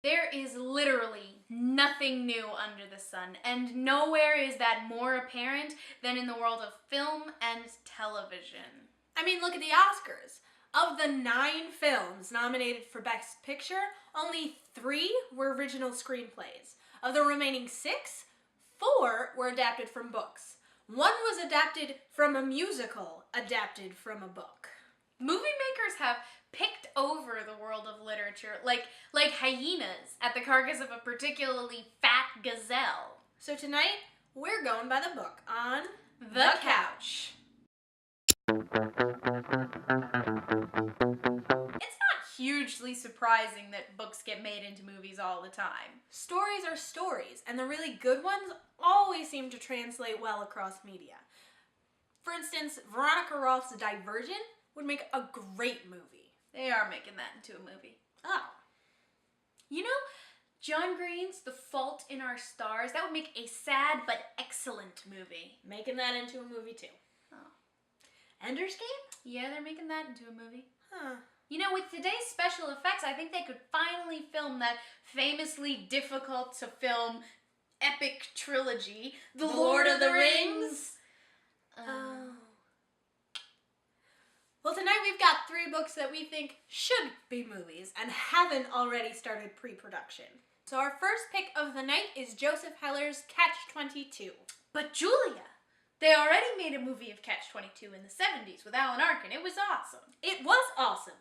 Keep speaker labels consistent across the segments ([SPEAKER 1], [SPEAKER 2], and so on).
[SPEAKER 1] There is literally nothing new under the sun, and nowhere is that more apparent than in the world of film and television.
[SPEAKER 2] I mean, look at the Oscars. Of the 9 films nominated for Best Picture, only 3 were original screenplays. Of the remaining 6, 4 were adapted from books. 1 was adapted from a musical adapted from a book.
[SPEAKER 1] Movie makers have picked over the world of literature like hyenas at the carcass of a particularly fat gazelle.
[SPEAKER 2] So tonight, we're going by the book on
[SPEAKER 1] The Couch. It's not hugely surprising that books get made into movies all the time.
[SPEAKER 2] Stories are stories, and the really good ones always seem to translate well across media. For instance, Veronica Roth's Divergent would make a great movie.
[SPEAKER 1] They are making that into a movie.
[SPEAKER 2] Oh.
[SPEAKER 1] You know, John Green's The Fault in Our Stars, that would make a sad but excellent movie.
[SPEAKER 2] Making that into a movie too.
[SPEAKER 1] Oh.
[SPEAKER 2] Ender's Game?
[SPEAKER 1] Yeah, they're making that into a movie.
[SPEAKER 2] Huh.
[SPEAKER 1] You know, with today's special effects, I think they could finally film that famously difficult to film epic trilogy, The Lord of the Rings.
[SPEAKER 2] Well, tonight we've got 3 books that we think should be movies and haven't already started pre-production. So our first pick of the night is Joseph Heller's Catch-22.
[SPEAKER 1] But Julia, they already made a movie of Catch-22 in the 70s with Alan Arkin. It was awesome.
[SPEAKER 2] It was awesome,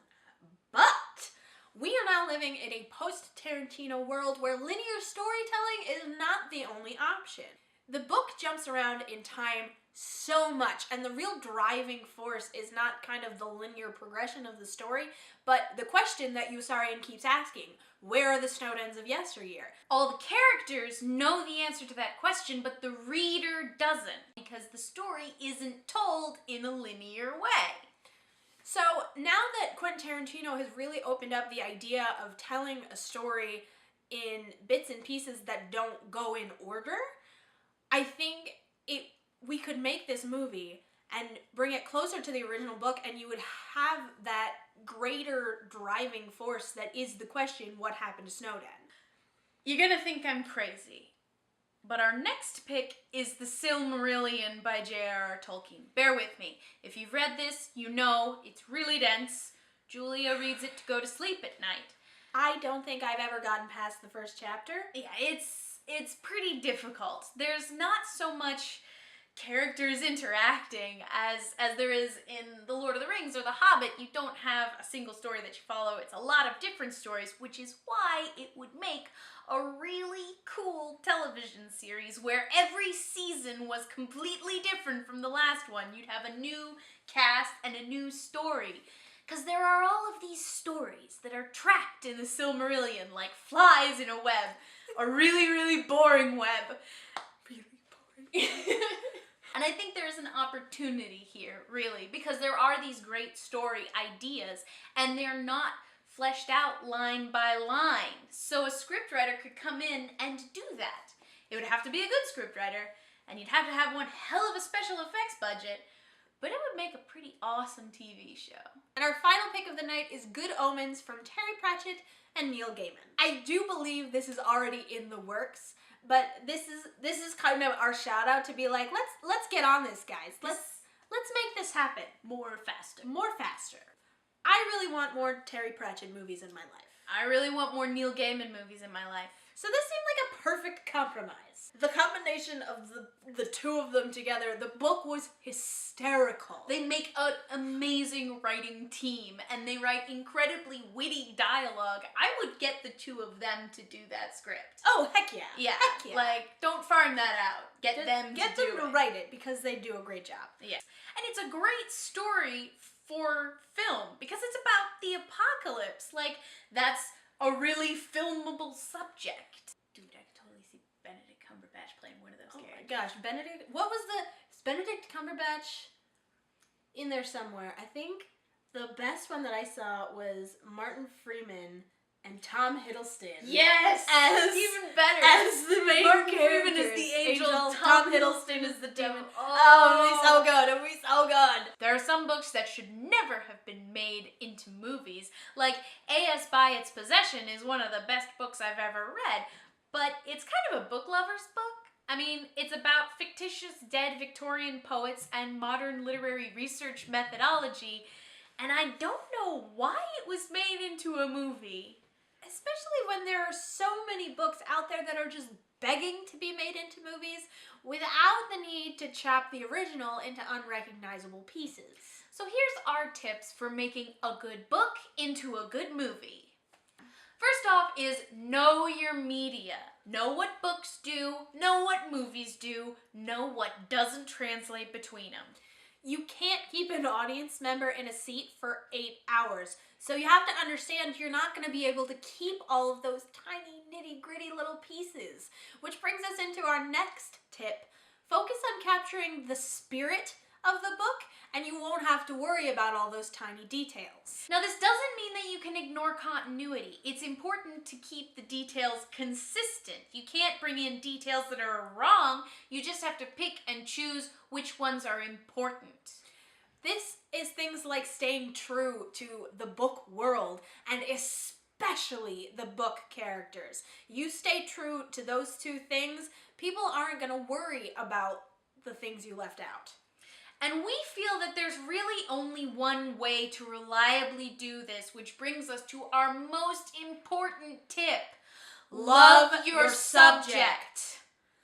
[SPEAKER 2] but we are now living in a post-Tarantino world where linear storytelling is not the only option. The book jumps around in time so much, and the real driving force is not kind of the linear progression of the story, but the question that Yossarian keeps asking: where are the Snowdens of yesteryear?
[SPEAKER 1] All the characters know the answer to that question, but the reader doesn't, because the story isn't told in a linear way.
[SPEAKER 2] So now that Quentin Tarantino has really opened up the idea of telling a story in bits and pieces that don't go in order, I think we could make this movie and bring it closer to the original book, and you would have that greater driving force that is the question, what happened to Snowden?
[SPEAKER 1] You're gonna think I'm crazy, but our next pick is The Silmarillion by J.R.R. Tolkien. Bear with me. If you've read this, you know it's really dense. Julia reads it to go to sleep at night.
[SPEAKER 2] I don't think I've ever gotten past the first chapter.
[SPEAKER 1] Yeah, it's pretty difficult. There's not so much characters interacting as there is in The Lord of the Rings or The Hobbit. You don't have a single story that you follow. It's a lot of different stories, which is why it would make a really cool television series where every season was completely different from the last one. You'd have a new cast and a new story. Because there are all of these stories that are trapped in the Silmarillion like flies in a web. A really, really boring web.
[SPEAKER 2] Really boring.
[SPEAKER 1] And I think there's an opportunity here, really, because there are these great story ideas, and they're not fleshed out line by line. So a scriptwriter could come in and do that. It would have to be a good scriptwriter, and you'd have to have one hell of a special effects budget, but it would make a pretty awesome TV show.
[SPEAKER 2] And our final pick of the night is Good Omens from Terry Pratchett and Neil Gaiman. I do believe this is already in the works, but this is kind of our shout out to be like, let's get on this, guys. Let's make this happen.
[SPEAKER 1] More faster.
[SPEAKER 2] More faster. I really want more Terry Pratchett movies in my life.
[SPEAKER 1] I really want more Neil Gaiman movies in my life.
[SPEAKER 2] So this seemed like a perfect compromise. The combination of the two of them together, the book was hysterical.
[SPEAKER 1] They make an amazing writing team, and they write incredibly witty dialogue. I would get the two of them to do that script.
[SPEAKER 2] Oh, heck yeah.
[SPEAKER 1] Yeah.
[SPEAKER 2] Heck yeah.
[SPEAKER 1] Like, don't farm that out. Get them
[SPEAKER 2] to write it, because they do a great job.
[SPEAKER 1] Yes. And it's a great story for film, because it's about the apocalypse. Like, that's a really filmable subject. Dude, I could totally see Benedict Cumberbatch playing one of those characters.
[SPEAKER 2] Oh my gosh, Benedict, is Benedict Cumberbatch in there somewhere? I think the best one that I saw was Martin Freeman and Tom Hiddleston.
[SPEAKER 1] Yes!
[SPEAKER 2] As
[SPEAKER 1] even better.
[SPEAKER 2] As the main
[SPEAKER 1] Martin
[SPEAKER 2] character
[SPEAKER 1] Freeman is the angel,
[SPEAKER 2] Tom Hiddleston is the demon. Oh, it'll be so good. It'll be so good.
[SPEAKER 1] There are some books that should never have been made into movies. Like A.S. by Its Possession is one of the best books I've ever read, but it's kind of a book lover's book. I mean, it's about fictitious dead Victorian poets and modern literary research methodology, and I don't know why it was made into a movie.
[SPEAKER 2] Especially when there are so many books out there that are just begging to be made into movies without the need to chop the original into unrecognizable pieces.
[SPEAKER 1] So here's our tips for making a good book into a good movie. First off is know your media. Know what books do, know what movies do, know what doesn't translate between them.
[SPEAKER 2] You can't keep an audience member in a seat for 8 hours. So you have to understand you're not going to be able to keep all of those tiny, nitty-gritty little pieces. Which brings us into our next tip. Focus on capturing the spirit of the book, and you won't have to worry about all those tiny details.
[SPEAKER 1] Now, this doesn't mean that you can ignore continuity. It's important to keep the details consistent. You can't bring in details that are wrong. You just have to pick and choose which ones are important.
[SPEAKER 2] This is things like staying true to the book world, and especially the book characters. You stay true to those two things, people aren't going to worry about the things you left out.
[SPEAKER 1] And we feel that there's really only one way to reliably do this, which brings us to our most important tip. Love your subject.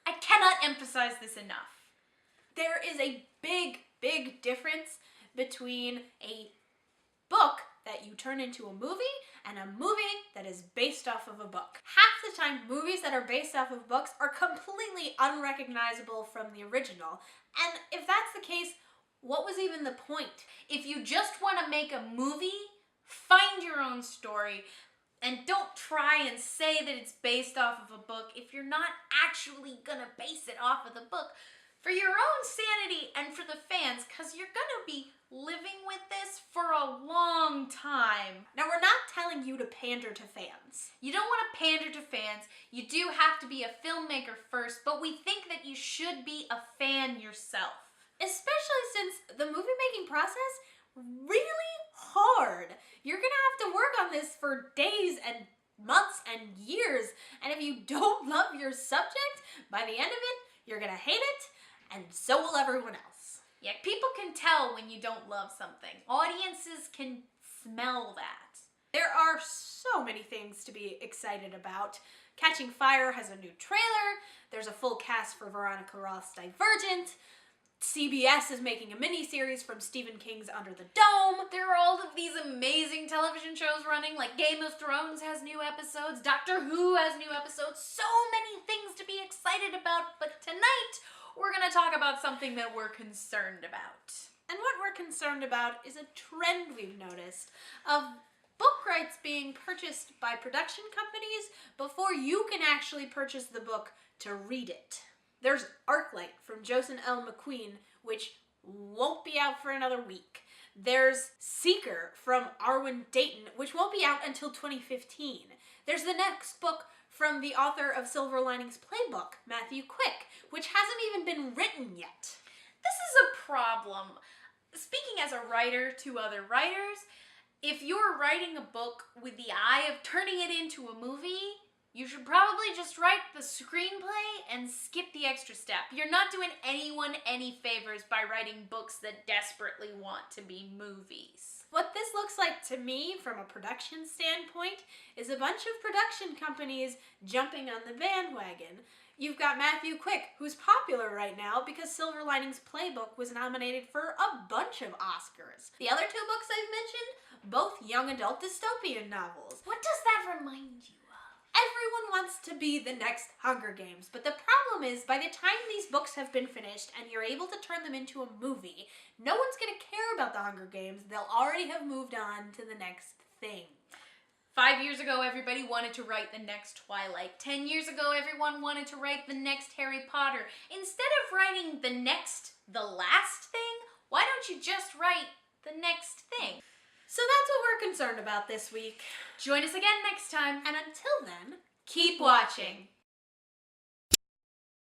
[SPEAKER 1] I cannot emphasize this enough.
[SPEAKER 2] There is a big, big difference between a book that you turn into a movie and a movie that is based off of a book. Half the time, movies that are based off of books are completely unrecognizable from the original. And if that's the case, what was even the point?
[SPEAKER 1] If you just want to make a movie, find your own story. And don't try and say that it's based off of a book if you're not actually gonna base it off of the book. For your own sanity and for the fans, because you're gonna be living with this for a long time.
[SPEAKER 2] Now, we're not telling you to pander to fans.
[SPEAKER 1] You don't want to pander to fans. You do have to be a filmmaker first, but we think that you should be a fan yourself.
[SPEAKER 2] Especially since the movie-making process really hard. You're gonna have to work on this for days and months and years, and if you don't love your subject, by the end of it, you're gonna hate it, and so will everyone else.
[SPEAKER 1] Yeah, people can tell when you don't love something. Audiences can smell that.
[SPEAKER 2] There are so many things to be excited about. Catching Fire has a new trailer. There's a full cast for Veronica Roth's Divergent. CBS is making a miniseries from Stephen King's Under the Dome.
[SPEAKER 1] There are all of these amazing television shows running, like Game of Thrones has new episodes, Doctor Who has new episodes, so many things to be excited about, but tonight we're going to talk about something that we're concerned about.
[SPEAKER 2] And what we're concerned about is a trend we've noticed of book rights being purchased by production companies before you can actually purchase the book to read it. There's Arclight from Joseph L. McQueen, which won't be out for another week. There's Seeker from Arwen Dayton, which won't be out until 2015. There's the next book from the author of Silver Linings Playbook, Matthew Quick, which hasn't even been written yet.
[SPEAKER 1] This is a problem. Speaking as a writer to other writers, if you're writing a book with the eye of turning it into a movie, you should probably just write the screenplay and skip the extra step. You're not doing anyone any favors by writing books that desperately want to be movies.
[SPEAKER 2] What this looks like to me from a production standpoint is a bunch of production companies jumping on the bandwagon. You've got Matthew Quick, who's popular right now because Silver Linings Playbook was nominated for a bunch of Oscars. The other two books I've mentioned, both young adult dystopian novels.
[SPEAKER 1] What does that remind you?
[SPEAKER 2] Everyone wants to be the next Hunger Games, but the problem is by the time these books have been finished and you're able to turn them into a movie, no one's going to care about the Hunger Games. They'll already have moved on to the next thing.
[SPEAKER 1] 5 years ago, everybody wanted to write the next Twilight. 10 years ago, everyone wanted to write the next Harry Potter. Instead of writing the last thing, why don't you just write the next thing?
[SPEAKER 2] So that's what we're concerned about this week.
[SPEAKER 1] Join us again next time.
[SPEAKER 2] And until then,
[SPEAKER 1] Keep watching.